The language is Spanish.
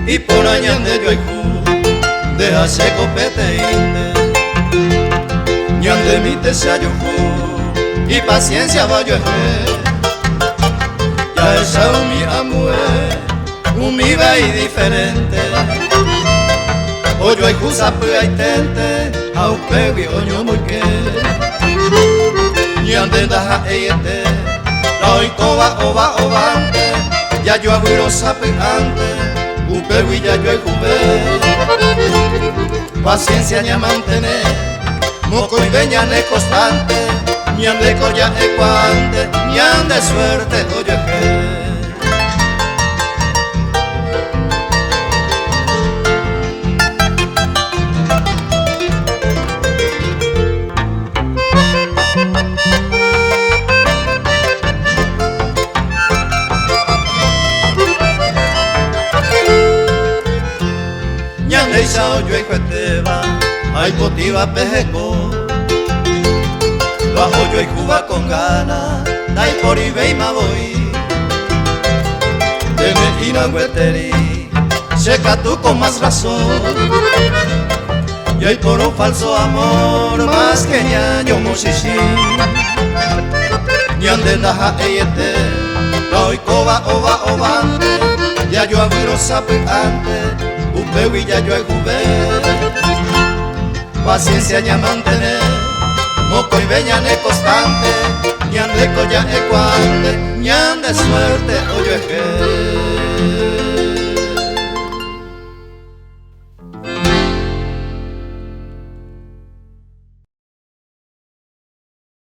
Y por añande yo ayú, deja ese copete inde, ñande mi te se ayujú, y paciencia va yo ya esa mi amue, mi y diferente, o yo ayú sape ay tente, a un pegue o yo muy que, ñande daja eyete, la oicoba ova ovante, ya yo abuelo sape ante. Upe ya yo juve, paciencia ña mantener, moco y veña ne constante, ñande coya ecuante, ñande suerte oye que. Ñande sao yo y cueteba, ay cotiva pejeco, bajo yo y Cuba con ganas, dai por ibeima voy, de Medina hueteri, seca tú con más razón, y hay por un falso amor, más que ñaño mosishi, ñande daja eyete, la oicoba ova ovante, ya yo abuelo sape ante. Upe ya yo juve, paciencia ña mantener, moco y veña ne constante, ñande coya ecuante, ñande suerte oye que.